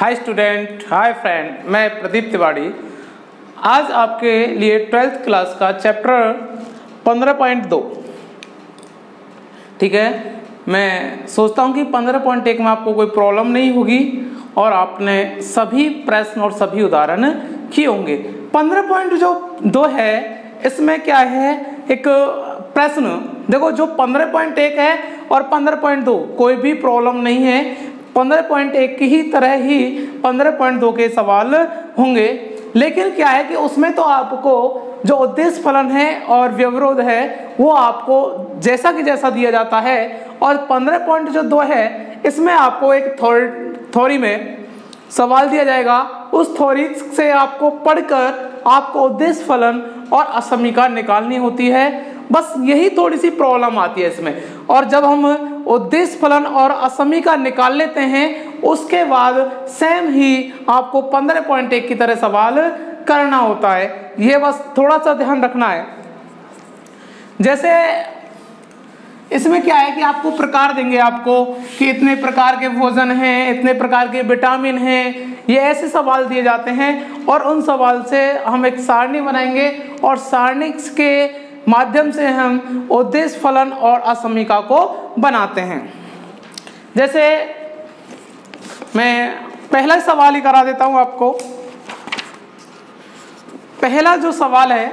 Hi student, hi friend, मैं प्रदीप तिवारी। आज आपके लिए 12th क्लास का चैप्टर 15.2, ठीक है। मैं सोचता हूँ कि 15.1 में आपको कोई प्रॉब्लम नहीं होगी और आपने सभी प्रश्न और सभी उदाहरण किए होंगे। 15.2 है, इसमें क्या है, एक प्रश्न देखो जो 15.1 है और 15.2 कोई भी प्रॉब्लम नहीं है। 15.1 की ही तरह ही 15.2 के सवाल होंगे, लेकिन क्या है कि उसमें तो आपको जो उद्देश्य फलन है और व्यवरोध है वो आपको जैसा कि जैसा दिया जाता है, और 15.2 है इसमें आपको एक थ्योरी में सवाल दिया जाएगा। उस थ्योरी से आपको पढ़कर आपको उद्देश्य फलन और असमीका निकालनी होती है। बस यही थोड़ी सी प्रॉब्लम आती है इसमें, और जब हम उद्देश्य फलन और असमीका निकाल लेते हैं उसके बाद सेम ही आपको 15.1 की तरह सवाल करना होता है। ये बस थोड़ा सा ध्यान रखना है। जैसे इसमें क्या है कि आपको प्रकार देंगे आपको कि इतने प्रकार के भोजन हैं, इतने प्रकार के विटामिन हैं, ये ऐसे सवाल दिए जाते हैं और उन सवाल से हम एक सारणी बनाएंगे और सारणी के माध्यम से हम उद्देश्य फलन और असमीका को बनाते हैं। जैसे मैं पहला सवाल ही करा देता हूं आपको। पहला जो सवाल है,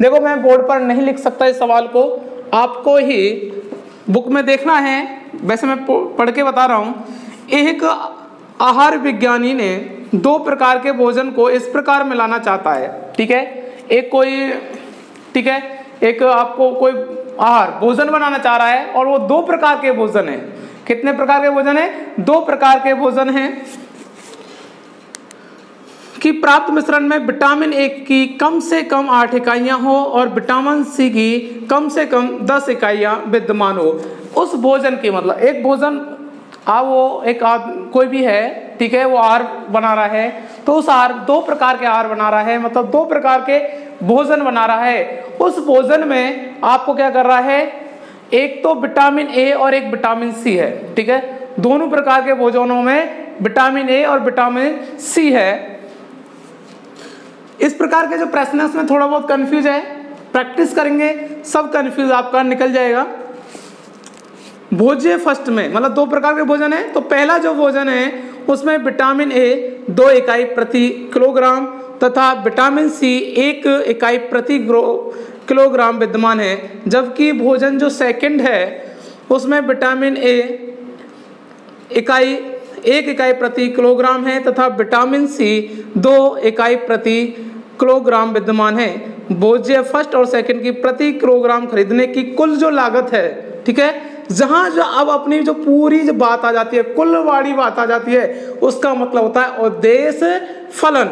देखो मैं बोर्ड पर नहीं लिख सकता इस सवाल को, आपको ही बुक में देखना है। वैसे मैं पढ़ के बता रहा हूं। एक आहार विज्ञानी ने दो प्रकार के भोजन को इस प्रकार मिलाना चाहता है, ठीक है। एक आपको कोई आहार भोजन बनाना चाह रहा है और वो दो प्रकार के भोजन है। कितने प्रकार के भोजन है? दो प्रकार के भोजन हैं कि प्राप्त मिश्रण में विटामिन ए की कम से कम 8 इकाइयां हो और विटामिन सी की कम से कम 10 इकाइयां विद्यमान हो। उस भोजन की मतलब एक भोजन कोई भी है, ठीक है, वो आहार बना रहा है, तो उस आहार दो प्रकार के आहार बना रहा है, मतलब दो प्रकार के भोजन बना रहा है। उस भोजन में आपको क्या कर रहा है, एक तो विटामिन ए और एक विटामिन सी है, ठीक है। दोनों प्रकार के भोजनों में विटामिन ए और विटामिन सी है। इस प्रकार के जो प्रश्न है उसमें थोड़ा बहुत कंफ्यूज है, प्रैक्टिस करेंगे सब कंफ्यूज आपका निकल जाएगा। भोज्य फर्स्ट में मतलब दो प्रकार के भोजन है, तो पहला जो भोजन है उसमें विटामिन ए 2 इकाई प्रति किलोग्राम तथा विटामिन सी 1 इकाई प्रति किलोग्राम विद्यमान है, जबकि भोजन जो सेकंड है उसमें विटामिन ए 1 इकाई प्रति किलोग्राम है तथा विटामिन सी 2 इकाई प्रति किलोग्राम विद्यमान है। भोज्य फर्स्ट और सेकंड की प्रति किलोग्राम खरीदने की कुल जो लागत है, ठीक है, जहां जो अब अपनी जो पूरी जो बात आ जाती है, कुलवाड़ी बात आ जाती है, उसका मतलब होता है उद्देश्य फलन।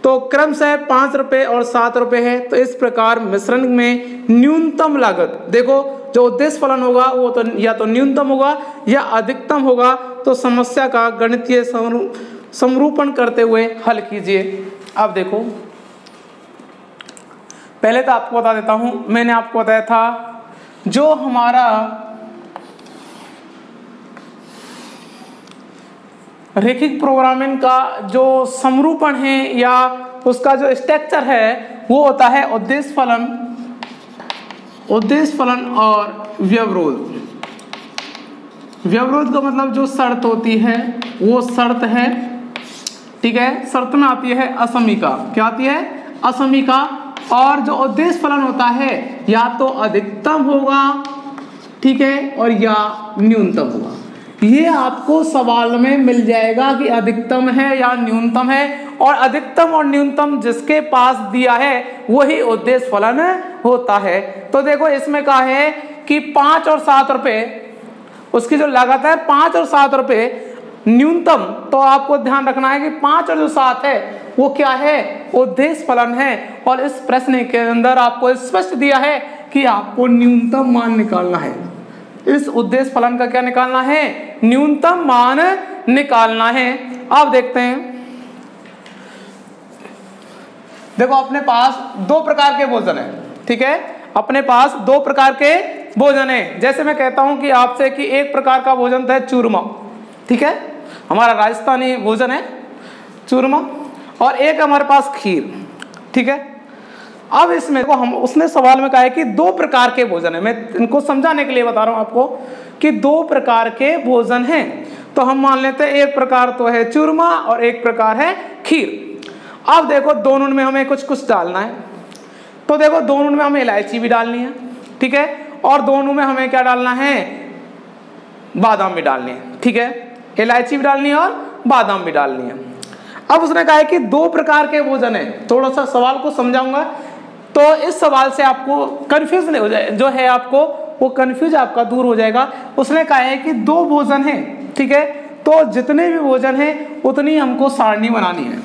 तो क्रमशः 5 रुपए और 7 रुपए है। तो इस प्रकार मिश्रण में न्यूनतम लागत, देखो जो उद्देश्य फलन होगा वो तो या तो न्यूनतम होगा या अधिकतम होगा। तो समस्या का गणितीय समरूपण करते हुए हल कीजिए। अब देखो, पहले तो आपको बता देता हूं, मैंने आपको बताया था जो हमारा रैखिक प्रोग्रामिंग का जो समरूपण है या उसका जो स्ट्रक्चर है वो होता है उद्देश्य फलन और व्यवरोध। व्यवरोध का मतलब जो शर्त होती है वो शर्त है, ठीक है। शर्त में आती है असमीका। क्या आती है? असमीका। और जो उद्देश्य फलन होता है या तो अधिकतम होगा, ठीक है, और या न्यूनतम होगा। ये आपको सवाल में मिल जाएगा कि अधिकतम है या न्यूनतम है, और अधिकतम और न्यूनतम जिसके पास दिया है वही उद्देश्य फलन होता है। तो देखो इसमें कहा है कि 5 और 7 रुपए उसकी जो लागत है 5 और 7 रुपए न्यूनतम। तो आपको ध्यान रखना है कि 5 और जो 7 है वो क्या है? उद्देश्य फलन है। और इस प्रश्न के अंदर आपको स्पष्ट दिया है कि आपको न्यूनतम मान निकालना है। इस उद्देश्य फलन का क्या निकालना है? न्यूनतम मान निकालना है। अब देखते हैं, देखो अपने पास दो प्रकार के भोजन है, ठीक है। अपने पास दो प्रकार के भोजन है। जैसे मैं कहता हूं कि आपसे कि एक प्रकार का भोजन है चूरमा, ठीक है। हमारा राजस्थानी भोजन है चूरमा, और एक हमारे पास खीर। ठीक है, अब इसमें को हम उसने सवाल में कहा है कि 2 प्रकार के भोजन है। मैं इनको समझाने के लिए बता रहा हूं आपको कि 2 प्रकार के भोजन हैं। तो हम मान लेते हैं एक प्रकार तो है चूरमा और एक प्रकार है खीर। अब देखो दोनों में हमें कुछ कुछ डालना है। तो देखो दोनों में हमें इलायची भी डालनी है, ठीक है, और दोनों में हमें क्या डालना है, बादाम भी डालनी है। ठीक है, इलायची भी डालनी है और बादाम भी डालनी है। अब उसने कहा है कि 2 प्रकार के भोजन है। थोड़ा सा सवाल को समझाऊंगा तो इस सवाल से आपको कंफ्यूज नहीं हो जाए, जो है आपको वो कंफ्यूज आपका दूर हो जाएगा। उसने कहा है कि 2 भोजन है, ठीक है, तो जितने भी भोजन है उतनी हमको सारणी बनानी है।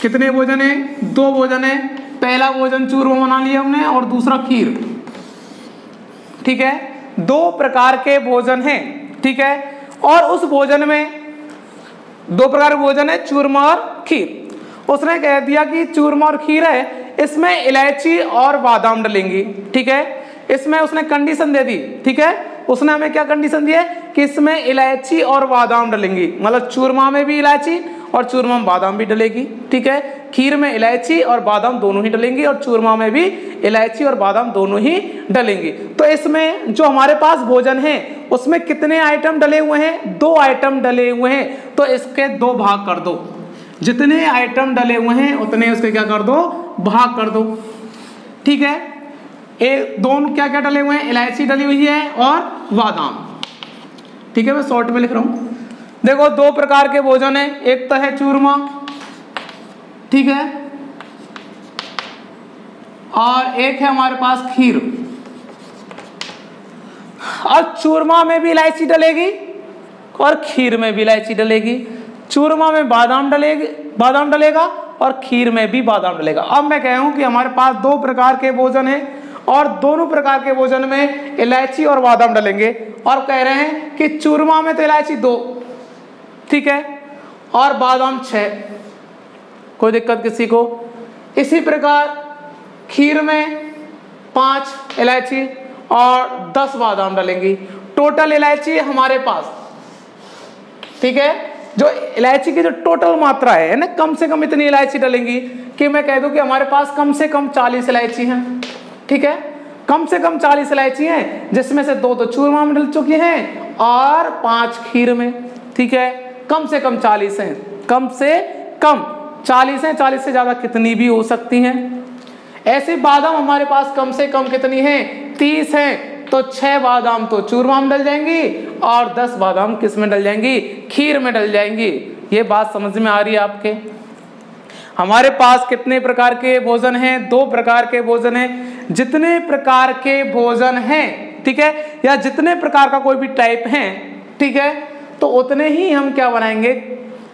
कितने भोजन है, 2 भोजन है। पहला भोजन चूरमा बना लिया हमने और दूसरा खीर। ठीक है, 2 प्रकार के भोजन हैं, ठीक है, और उस भोजन में 2 प्रकार के भोजन है चूरमा और खीर। उसने कह दिया कि चूरमा और खीर है, इसमें इलायची और बादाम डलेंगी। ठीक है, इसमें उसने कंडीशन दे दी। ठीक है, उसने हमें क्या कंडीशन दी है कि इसमें इलायची और बादाम डलेंगी, मतलब चूरमा में भी इलायची और चूरमा में बादाम भी डलेगी। ठीक है, खीर में इलायची और बादाम दोनों ही डलेंगी और चूरमा में भी इलायची और बादाम दोनों ही डलेंगी। तो इसमें जो हमारे पास भोजन है उसमें कितने आइटम डले हुए हैं, 2 आइटम डले हुए हैं। तो इसके 2 भाग कर दो, जितने आइटम डले हुए हैं उतने उसके क्या कर दो, भाग कर दो। ठीक है, दोनों क्या क्या डले हुए हैं, इलायची डली हुई है और बादाम। ठीक है, मैं शॉर्ट में लिख रहा हूं। देखो 2 प्रकार के भोजन है, एक तो है चूरमा, ठीक है, और एक है हमारे पास खीर। अब चूरमा में भी इलायची डलेगी और खीर में भी इलायची डलेगी। चूरमा में बादाम डलेगा और खीर में भी बादाम डलेगा। अब मैं कह रहा हूं कि हमारे पास 2 प्रकार के भोजन है और दोनों प्रकार के भोजन में इलायची और बादाम डलेंगे, और कह रहे हैं कि चूरमा में तो इलायची 2, ठीक है, और बादाम 6, कोई दिक्कत किसी को। इसी प्रकार खीर में 5 इलायची और 10 बादाम डलेंगी। टोटल इलायची हमारे पास, ठीक है, जो इलायची की जो टोटल मात्रा है ना, कम से कम इतनी इलायची डलेंगी कि मैं कह दूं कि हमारे पास कम से कम 40 इलायची हैं। ठीक है, कम से कम 40 इलायची हैं, जिसमें से 2 तो चूरमा में डल चुकी हैं और 5 खीर में। ठीक है, कम से कम 40 हैं, कम से कम 40 हैं, 40 से ज्यादा कितनी भी हो सकती हैं। ऐसे बादाम हमारे पास कम से कम कितनी हैं, 30 हैं, तो 6 बादाम तो चूरमा में डल जाएंगी और 10 बादाम किस में डल जाएंगी, खीर में डल जाएंगी। ये बात समझ में आ रही है आपके। हमारे पास कितने प्रकार के भोजन हैं, 2 प्रकार के भोजन हैं। जितने प्रकार के भोजन हैं, ठीक है, या जितने प्रकार का कोई भी टाइप है, ठीक है, तो उतने ही हम क्या बनाएंगे,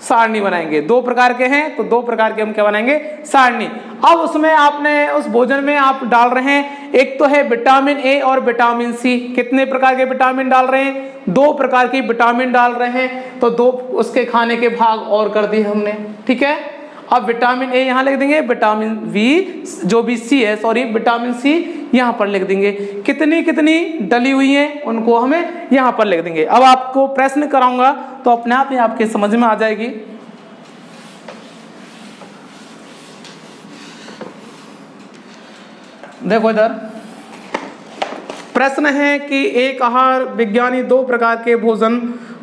सारणी बनाएंगे। 2 प्रकार के हैं तो 2 प्रकार के हम क्या बनाएंगे, सारणी। अब उसमें आपने उस भोजन में आप डाल रहे हैं, एक तो है विटामिन ए और विटामिन सी। कितने प्रकार के विटामिन डाल रहे हैं, 2 प्रकार की विटामिन डाल रहे हैं, तो 2 उसके खाने के भाग और कर दिए हमने। ठीक है, अब विटामिन ए यहाँ लिख देंगे, विटामिन वी जो भी सी है, सॉरी विटामिन सी यहाँ पर लिख देंगे। कितनी कितनी डली हुई है उनको हमें यहाँ पर लिख देंगे। अब आपको प्रश्न कराऊंगा तो अपने आप ही आपके समझ में आ जाएगी। देखो इधर प्रश्न है कि एक आहार विज्ञानी 2 प्रकार के भोजन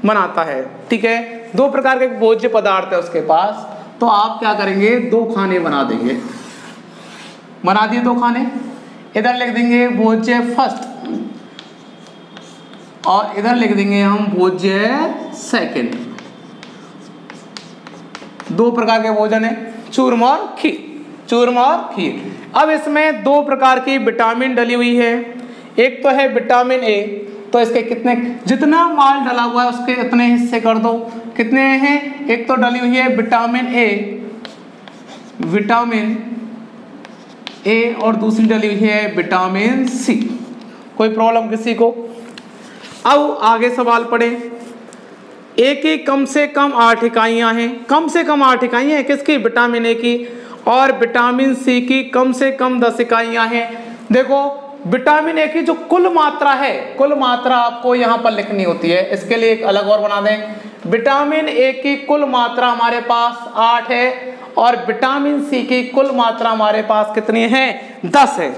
बनाता है। ठीक है, 2 प्रकार के भोज्य पदार्थ है उसके पास, तो आप क्या करेंगे, 2 खाने बना देंगे। बना दिए 2 खाने, इधर लिख देंगे भोज्य फर्स्ट और इधर लिख देंगे हम भोज्य सेकंड। 2 प्रकार के भोजन है, चूरमा और खीर, चूरमा और खीर। अब इसमें 2 प्रकार की विटामिन डली हुई है। एक तो है विटामिन ए, तो इसके कितने, जितना माल डला हुआ है उसके इतने हिस्से कर दो। कितने हैं, एक तो डली हुई है विटामिन ए, विटामिन ए, और दूसरी डली हुई है विटामिन सी। कोई प्रॉब्लम किसी को। अब आगे सवाल पढ़े। ए की कम से कम 8 इकाइयां हैं, कम से कम 8 इकाइयां हैं किसकी, विटामिन ए की, और विटामिन सी की कम से कम 10 इकाइयां हैं। देखो विटामिन ए की जो कुल मात्रा है, कुल मात्रा आपको यहाँ पर लिखनी होती है। इसके लिए एक अलग और बना दें। विटामिन ए की कुल मात्रा हमारे पास 8 है और विटामिन सी की कुल मात्रा हमारे पास कितनी है? 10 है।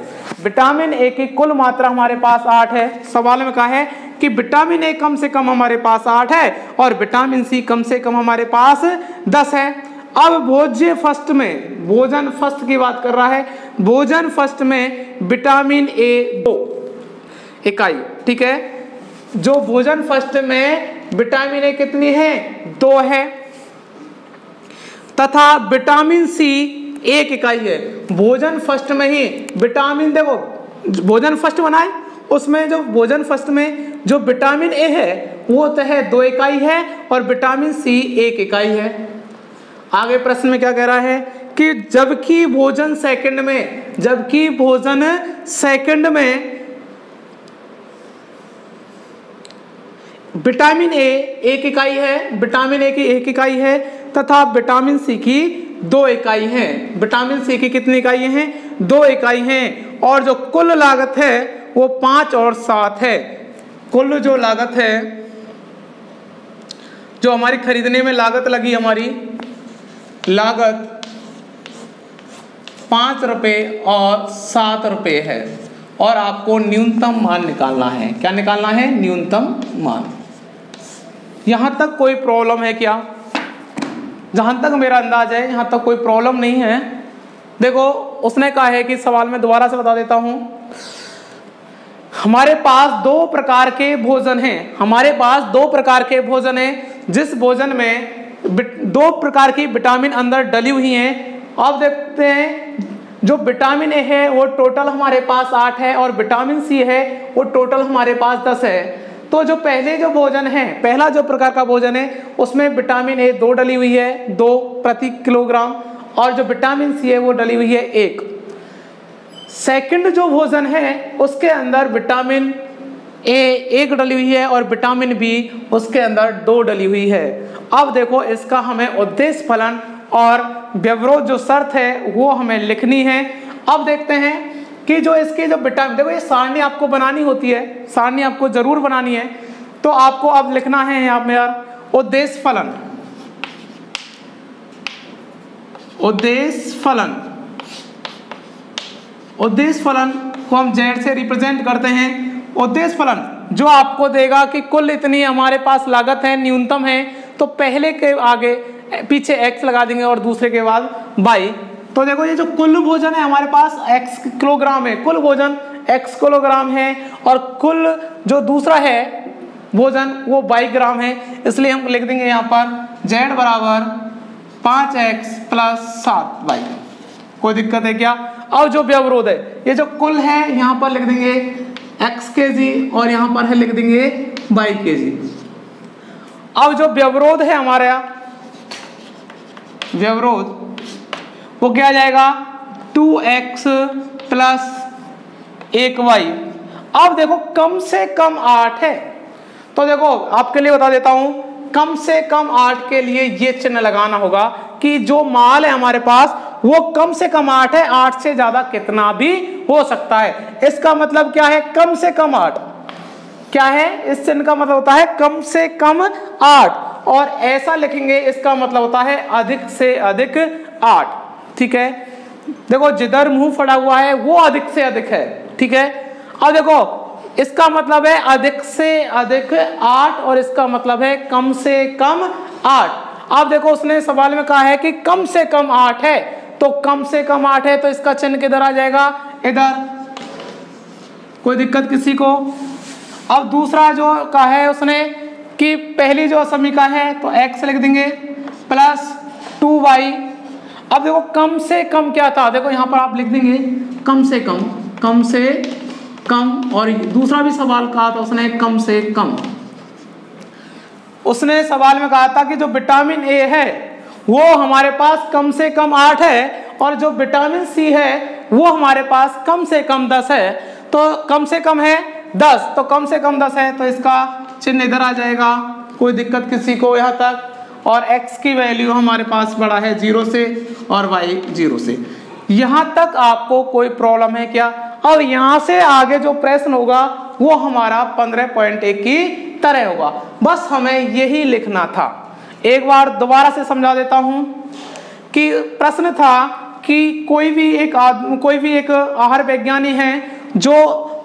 विटामिन ए की कुल मात्रा हमारे पास 8 है। सवाल में कहा है कि विटामिन ए कम से कम हमारे पास 8 है और विटामिन सी कम से कम हमारे पास 10 है। अब भोज्य फर्स्ट में, भोजन फर्स्ट की बात कर रहा है, भोजन फर्स्ट में विटामिन ए 2 इकाई, ठीक है। जो भोजन फर्स्ट में विटामिन ए कितनी है? 2 है तथा विटामिन सी 1 इकाई है। भोजन फर्स्ट में ही विटामिन, देखो भोजन फर्स्ट बनाए, उसमें जो भोजन फर्स्ट में जो विटामिन ए है वो तो है 2 इकाई है और विटामिन सी 1 इकाई है। आगे प्रश्न में क्या कह रहा है कि जबकि भोजन सेकंड में, जबकि भोजन सेकंड में विटामिन ए 1 इकाई है, विटामिन ए की 1 इकाई है तथा विटामिन सी की 2 इकाई है। विटामिन सी की कितनी इकाई हैं? 2 इकाई हैं। और जो कुल लागत है वो 5 और 7 है। कुल जो लागत है, जो हमारी खरीदने में लागत लगी, हमारी लागत 5 रुपये और 7 रुपये है और आपको न्यूनतम मान निकालना है। क्या निकालना है? न्यूनतम मान। यहां तक कोई प्रॉब्लम है क्या? जहां तक मेरा अंदाज है यहां तक कोई प्रॉब्लम नहीं है। देखो उसने कहा है कि सवाल में दोबारा से बता देता हूं, हमारे पास 2 प्रकार के भोजन हैं, हमारे पास 2 प्रकार के भोजन हैं, जिस भोजन में 2 प्रकार की विटामिन अंदर डली हुई हैं। अब देखते हैं, जो विटामिन ए है वो टोटल हमारे पास 8 है और विटामिन सी है वो टोटल हमारे पास 10 है। तो जो पहले जो भोजन है, पहला जो प्रकार का भोजन है उसमें विटामिन ए 2 डली हुई है, 2 प्रति किलोग्राम, और जो विटामिन सी है वो डली हुई है 1। सेकंड जो भोजन है उसके अंदर विटामिन ए 1 डली हुई है और विटामिन बी उसके अंदर 2 डली हुई है। अब देखो इसका हमें उद्देश्य फलन और व्यवरोध जो शर्त है वो हमें लिखनी है। अब देखते हैं कि जो इसके जो विटामिन, देखो ये सारणी आपको बनानी होती है, सारणी आपको जरूर बनानी है। तो आपको अब लिखना है यहाँ पे यार उद्देश्य फलन, उद्देश्य फलन, उद्देश्य फलन को हम जेड से रिप्रेजेंट करते हैं। उद्देश्य फलन जो आपको देगा कि कुल इतनी हमारे पास लागत है, न्यूनतम है, तो पहले के आगे पीछे x लगा देंगे और दूसरे के बाद y। तो देखो ये जो कुल भोजन है हमारे पास x किलोग्राम है, कुल भोजन x किलोग्राम है और कुल जो दूसरा है भोजन वो y ग्राम है। इसलिए हम लिख देंगे यहाँ पर z बराबर 5x + 7y। कोई दिक्कत है क्या? अब जो व्यवरोध है, ये जो कुल है यहाँ पर लिख देंगे x kg और यहाँ पर है लिख देंगे y kg। अब जो व्यवरोध है हमारा, व्यवरोध वो क्या आ जाएगा? 2x + 1y। अब देखो कम से कम 8 है, तो देखो आपके लिए बता देता हूं, कम से कम 8 के लिए ये चिन्ह लगाना होगा कि जो माल है हमारे पास वो कम से कम 8 है, 8 से ज्यादा कितना भी हो सकता है। इसका मतलब क्या है? कम से कम 8 क्या है? इस चिन्ह का मतलब होता है कम से कम 8, और ऐसा लिखेंगे इसका मतलब होता है अधिक से अधिक 8। ठीक है, देखो जिधर मुंह फड़ा हुआ है वो अधिक से अधिक है। ठीक है, अब देखो इसका मतलब है अधिक से अधिक 8 और इसका मतलब है कम से कम 8। अब देखो उसने सवाल में कहा है कि कम से कम 8 है, तो कम से कम 8 है तो इसका चिन्ह किधर आ जाएगा? इधर। कोई दिक्कत किसी को? अब दूसरा जो कहा है उसने कि पहली जो समीकरण है तो x लिख देंगे प्लस 2y। अब देखो कम से कम क्या था? देखो यहाँ पर आप लिख देंगे कम से कम, कम से कम, और दूसरा भी सवाल कहा था उसने कम से कम। उसने सवाल में कहा था कि जो विटामिन ए है वो हमारे पास कम से कम 8 है और जो विटामिन सी है वो हमारे पास कम से कम 10 है। तो कम से कम है 10, तो कम से कम 10 है तो इसका चिन्ह इधर आ जाएगा। कोई दिक्कत किसी को यहाँ तक? और x की वैल्यू हमारे पास बड़ा है 0 से और y 0 से। यहाँ तक आपको कोई प्रॉब्लम है क्या? और यहाँ से आगे जो प्रश्न होगा वो हमारा 15.1 की तरह होगा। बस हमें यही लिखना था। एक बार दोबारा से समझा देता हूँ कि प्रश्न था कि कोई भी एक आहार विज्ञानी है जो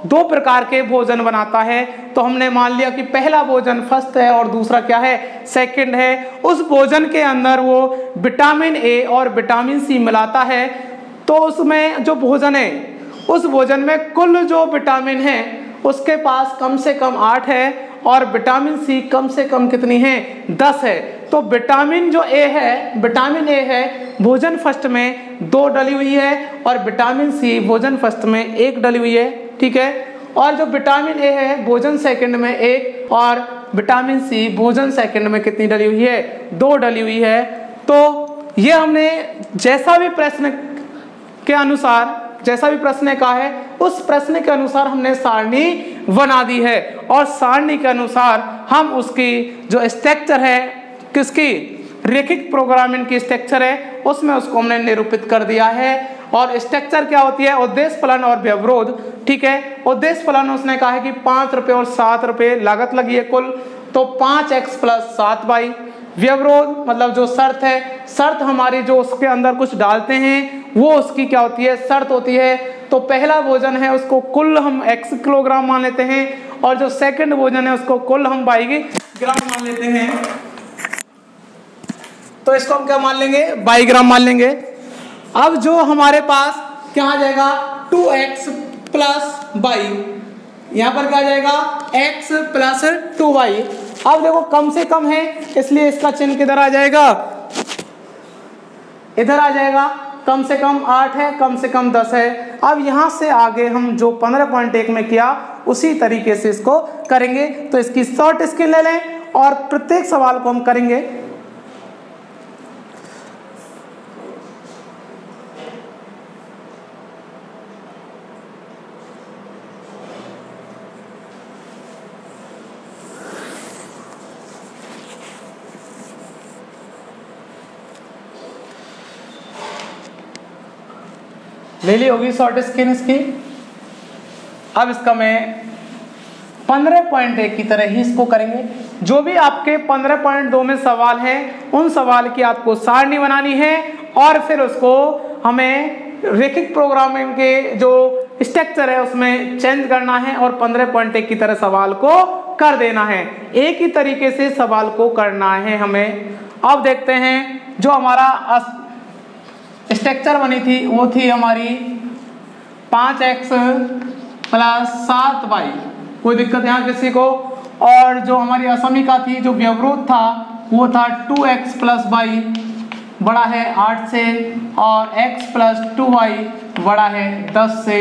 2 प्रकार के भोजन बनाता है। तो हमने मान लिया कि पहला भोजन फर्स्ट है और दूसरा क्या है, सेकंड है। उस भोजन के अंदर वो विटामिन ए और विटामिन सी मिलाता है। तो उसमें जो भोजन है उस भोजन में कुल जो विटामिन है उसके पास कम से कम 8 है और विटामिन सी कम से कम कितनी है, 10 है। तो विटामिन ए है भोजन फर्स्ट में 2 डली हुई है और विटामिन सी भोजन फर्स्ट में 1 डली हुई है, ठीक है। और जो विटामिन ए है भोजन सेकंड में 1 और विटामिन सी भोजन सेकंड में कितनी डली हुई है, 2 डली हुई है। तो ये हमने जैसा भी प्रश्न ने कहा है उस प्रश्न के अनुसार हमने सारणी बना दी है और सारणी के अनुसार हम उसकी जो स्ट्रक्चर है, किसकी, रैखिक प्रोग्रामिंग की स्ट्रक्चर है, उसमें उसको हमने निरूपित कर दिया है। और स्ट्रक्चर क्या होती है, उद्देश्य फलन और व्यवरोध, ठीक है। उद्देश्य फलन उसने कहा है कि 5 रुपये और 7 रुपये लागत लगी है कुल, तो 5x + 7y। व्यवरोध मतलब जो शर्त है, शर्त हमारी जो उसके अंदर कुछ डालते हैं वो उसकी क्या होती है, शर्त होती है। तो पहला भोजन है उसको कुल हम x किलोग्राम मान लेते हैं और जो सेकंड भोजन है उसको कुल हम y ग्राम मान लेते हैं। तो इसको हम क्या मान लेंगे, y ग्राम मान लेंगे। अब जो हमारे पास क्या आ जाएगा, 2x + y, यहाँ पर क्या आ जाएगा, x + 2y। अब देखो कम से कम है इसलिए इसका चिन्ह किधर आ जाएगा, इधर आ जाएगा। कम से कम 8 है, कम से कम 10 है। अब यहाँ से आगे हम जो 15.1 में किया उसी तरीके से इसको करेंगे। तो इसकी शॉर्ट स्क्रीन ले लें और प्रत्येक सवाल को हम करेंगे। ले ली होगी शॉर्ट स्क्रीन इसकी। अब इसका मैं 15.1 की तरह ही इसको करेंगे। जो भी आपके 15.2 में सवाल है उन सवाल की आपको सारणी बनानी है और फिर उसको हमें रैखिक प्रोग्रामिंग के जो स्ट्रक्चर है उसमें चेंज करना है और 15.1 की तरह सवाल को कर देना है। एक ही तरीके से सवाल को करना है हमें। अब देखते हैं जो हमारा स्ट्रक्चर बनी थी वो थी हमारी 5x + 7y, कोई दिक्कत यहाँ किसी को। और जो हमारी असमीका थी, जो व्यवरोध था वो था 2x + y बड़ा है 8 से और x + 2y बड़ा है 10 से,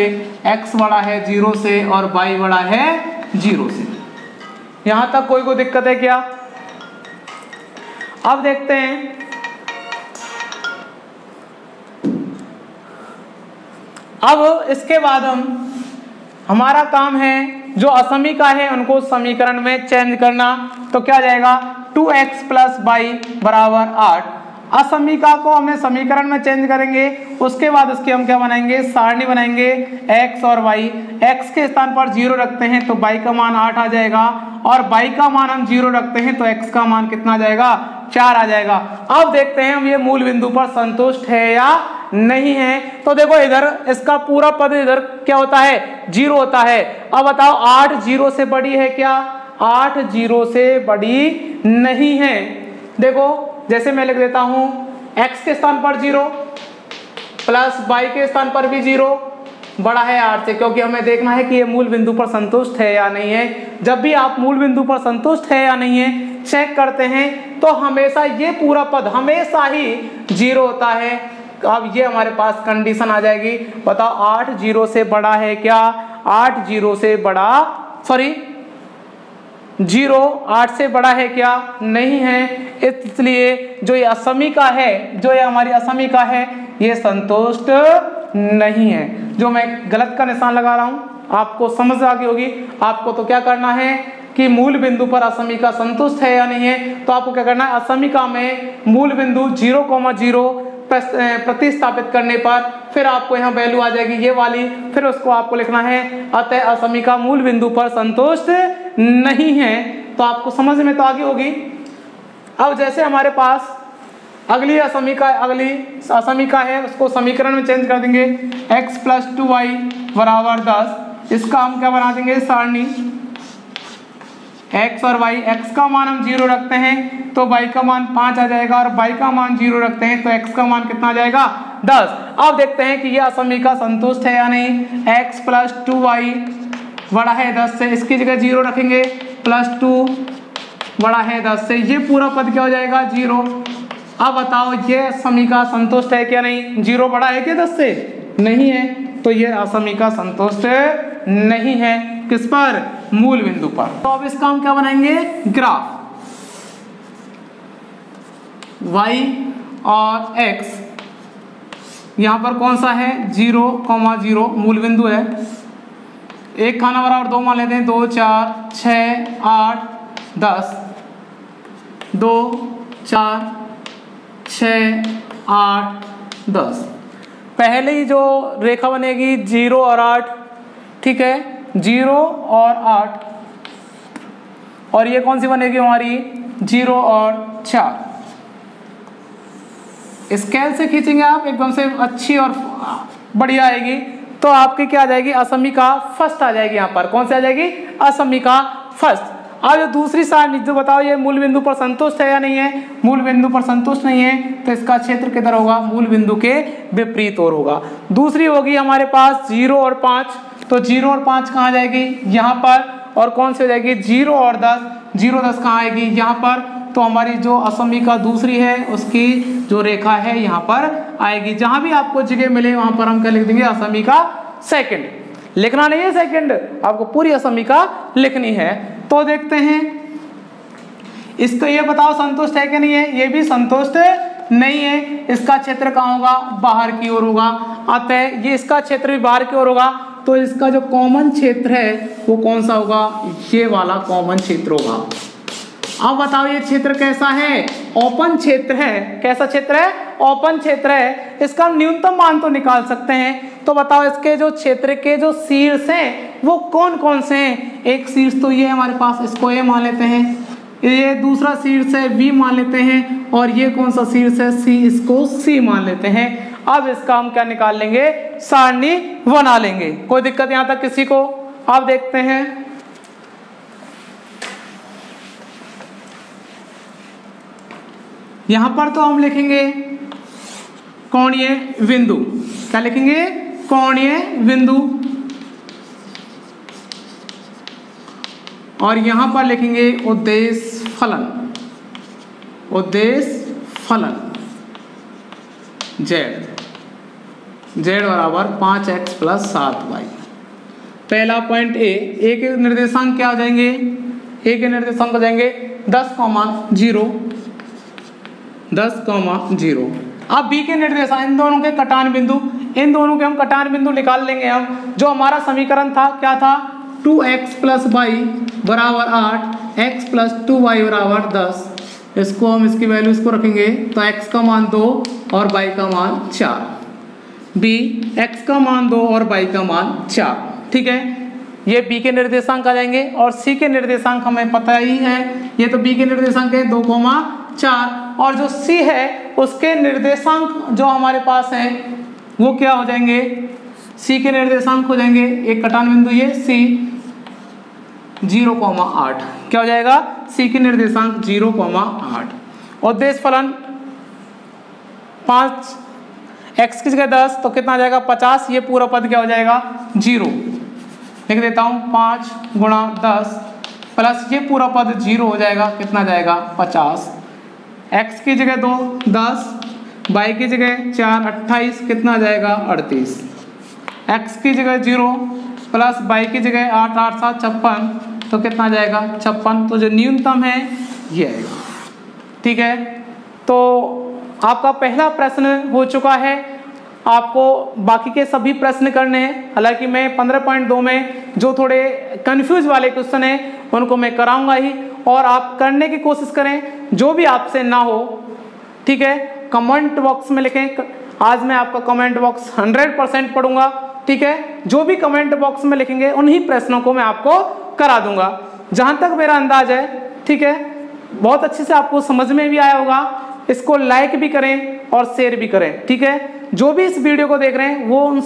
x बड़ा है 0 से और y बड़ा है 0 से। यहाँ तक कोई दिक्कत है क्या? अब देखते हैं अब इसके बाद हमारा काम है जो असमीका है उनको समीकरण में चेंज करना। तो क्या जाएगा, 2x + y = 8। असमीका को हमें समीकरण में चेंज करेंगे, उसके बाद उसकी हम क्या बनाएंगे, सारणी बनाएंगे x और y। x के स्थान पर 0 रखते हैं तो y का मान 8 आ जाएगा और y का मान हम 0 रखते हैं तो x का मान कितना आ जाएगा, 4 आ जाएगा। अब देखते हैं हम ये मूल बिंदु पर संतुष्ट है या नहीं है। तो देखो इधर इसका पूरा पद इधर क्या होता है, 0 होता है। अब बताओ 8 0 से बड़ी है क्या? 8 0 से बड़ी नहीं है। देखो जैसे मैं लिख देता हूं x के स्थान पर 0 प्लस y के स्थान पर भी 0 बड़ा है 8 से, क्योंकि हमें देखना है कि ये मूल बिंदु पर संतुष्ट है या नहीं है। जब भी आप मूल बिंदु पर संतुष्ट है या नहीं है चेक करते हैं तो हमेशा ये पूरा पद हमेशा ही 0 होता है। अब ये हमारे पास कंडीशन आ जाएगी। बताओ 8 0 से बड़ा है क्या? 8 0 से बड़ा, सॉरी 0 8 से बड़ा है क्या? नहीं है। इसलिए जो ये असमीका है, जो ये हमारी असमीका है, ये संतुष्ट नहीं है। जो मैं गलत का निशान लगा रहा हूं आपको समझ आ गई होगी। आपको तो क्या करना है कि मूल बिंदु पर असमीका संतुष्ट है या नहीं है, तो आपको क्या करना है, असमीका में मूल बिंदु 0,0 प्रतिस्थापित करने पर फिर आपको यहाँ वैल्यू आ जाएगी ये वाली, फिर उसको आपको लिखना है अतः असमीका मूल बिंदु पर संतुष्ट नहीं है। तो आपको समझ में तो आ गई होगी। अब जैसे हमारे पास अगली असमीका है, उसको समीकरण में चेंज कर देंगे। x + 2y = 10। इसका हम क्या बना देंगे, सारणी। x और y, x का मान हम 0 रखते हैं तो y का मान 5 आ जाएगा, और y का मान 0 रखते हैं तो x का मान कितना आ जाएगा, 10। अब देखते हैं कि यह असमीका संतुष्ट है या नहीं। x + 2y = 10 से इसकी जगह 0 रखेंगे, +2 = 10 से ये पूरा पद क्या हो जाएगा, 0। अब बताओ ये असमीका संतुष्ट है क्या नहीं, 0 बड़ा है क्या 10 से, नहीं है, तो ये असमीका संतुष्ट नहीं है। किस पर, मूल बिंदु पर। तो अब इसका हम क्या बनाएंगे, ग्राफ। y और x यहाँ पर कौन सा है, 0,0 मूल बिंदु है। एक खाना बराबर 2 मान लेते हैं, 2, 4, 6, 8, 10, 2, 4, 6, 8, 10। पहले ही जो रेखा बनेगी 0 और 8, ठीक है, 0 और 8, और ये कौन सी बनेगी हमारी, 0 और 4। स्केल से खींचेंगे आप, एकदम से अच्छी और बढ़िया आएगी। तो आपकी क्या आ जाएगी, असमीका फर्स्ट आ जाएगी। यहाँ पर कौन सी आ जाएगी, असमीका फर्स्ट। अब जो दूसरी सारणी जो बताओ ये मूल बिंदु पर संतुष्ट है या नहीं है, मूल बिंदु पर संतुष्ट नहीं है, तो इसका क्षेत्र किधर होगा, मूल बिंदु के विपरीत ओर होगा। दूसरी होगी हमारे पास 0 और 5, तो 0 और 5 कहाँ जाएगी, यहाँ पर, और कौन सी हो जाएगी, 0 और 10, 0, 10 कहाँ आएगी, यहाँ पर। तो हमारी जो असमीका दूसरी है उसकी जो रेखा है यहाँ पर आएगी। जहां भी आपको जगह मिले वहां पर हम क्या लिख देंगे, असमीका सेकंड। लिखना नहीं है सेकंड, आपको पूरी असमीका लिखनी है। तो देखते हैं इसको, ये बताओ संतुष्ट है कि नहीं है, ये भी संतुष्ट नहीं है। इसका क्षेत्र कहाँ होगा, बाहर की ओर होगा। अतः ये इसका क्षेत्र भी बाहर की ओर होगा, तो इसका जो कॉमन क्षेत्र है वो कौन सा होगा, ये वाला कॉमन क्षेत्र होगा। अब बताओ ये क्षेत्र कैसा है, ओपन क्षेत्र है। कैसा क्षेत्र है, ओपन क्षेत्र है। इसका हम न्यूनतम मान तो निकाल सकते हैं। तो बताओ इसके जो क्षेत्र के जो शीर्ष हैं वो कौन कौन से हैं। एक शीर्ष तो ये हमारे पास, इसको ए मान लेते हैं, ये दूसरा शीर्ष है बी मान लेते हैं, और ये कौन सा शीर्ष है सी, इसको सी मान लेते हैं। अब इसका हम क्या निकाल लेंगे, सारणी बना लेंगे। कोई दिक्कत यहाँ तक किसी को। अब देखते हैं, यहां पर तो हम लिखेंगे कोणीय बिंदु। क्या लिखेंगे, कोणीय बिंदु, और यहां पर लिखेंगे उद्देश्य फलन। उद्देश्य फलन z बराबर 5x + 7y। पहला पॉइंट ए के निर्देशांक क्या हो जाएंगे, ए के निर्देशांक हो जाएंगे 10,0, 10,0। अब बी के निर्देशांक, इन दोनों के कटान बिंदु, इन दोनों के हम कटान बिंदु निकाल लेंगे। हम जो हमारा समीकरण था क्या था, 2x + y = 8, x + 2y = 10। इसको हम इसकी वैल्यू इसको रखेंगे तो x का मान 2 और y का मान 4। b x का मान 2 और y का मान 4, ठीक है। ये b के निर्देशांक आ जाएंगे, और c के निर्देशांक हमें पता ही है, ये तो b के निर्देशांक है 2,4, और जो c है उसके निर्देशांक जो हमारे पास है वो क्या हो जाएंगे, c के निर्देशांक हो जाएंगे, एक कटान बिंदु ये c 0,8। क्या हो जाएगा, c के निर्देशांक 0,8। उद्देश्य फलन 5x की जगह 10 तो कितना आ जाएगा 50। ये पूरा पद क्या हो जाएगा 0, लिख देता हूँ 5 × 10 प्लस ये पूरा पद 0 हो जाएगा, कितना जाएगा 50। x की जगह 2 10, y की जगह 4 28, कितना आ जाएगा 38। x की जगह 0 प्लस y की जगह 8 8 7 56, तो कितना जाएगा 56। तो जो न्यूनतम है ये आएगा, ठीक है। तो आपका पहला प्रश्न हो चुका है। आपको बाकी के सभी प्रश्न करने हैं, हालांकि मैं 15.2 में जो थोड़े कंफ्यूज वाले क्वेश्चन हैं उनको मैं कराऊंगा ही, और आप करने की कोशिश करें जो भी आपसे ना हो, ठीक है। कमेंट बॉक्स में लिखें। आज मैं आपका कमेंट बॉक्स 100% पढ़ूंगा, ठीक है। जो भी कमेंट बॉक्स में लिखेंगे उन्हीं प्रश्नों को मैं आपको करा दूंगा, जहां तक मेरा अंदाज है, ठीक है। बहुत अच्छे से आपको समझ में भी आया होगा। इसको लाइक भी करें और शेयर भी करें, ठीक है। जो भी इस वीडियो को देख रहे हैं वो उन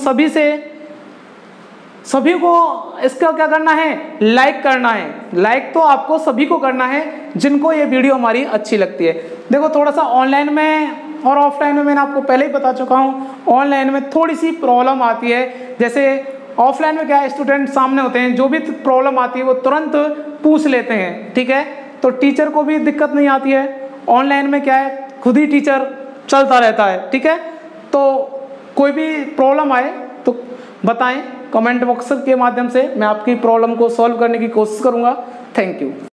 सभी को इसका क्या करना है, लाइक करना है। लाइक तो आपको सभी को करना है जिनको ये वीडियो हमारी अच्छी लगती है। देखो थोड़ा सा ऑनलाइन में और ऑफलाइन में मैंने आपको पहले ही बता चुका हूँ, ऑनलाइन में थोड़ी सी प्रॉब्लम आती है। जैसे ऑफलाइन में क्या है, स्टूडेंट सामने होते हैं, जो भी प्रॉब्लम आती है वो तुरंत पूछ लेते हैं, ठीक है। तो टीचर को भी दिक्कत नहीं आती है। ऑनलाइन में क्या है, खुद ही टीचर चलता रहता है, ठीक है। तो कोई भी प्रॉब्लम आए तो बताएं कमेंट बॉक्स के माध्यम से, मैं आपकी प्रॉब्लम को सॉल्व करने की कोशिश करूंगा। Thank you.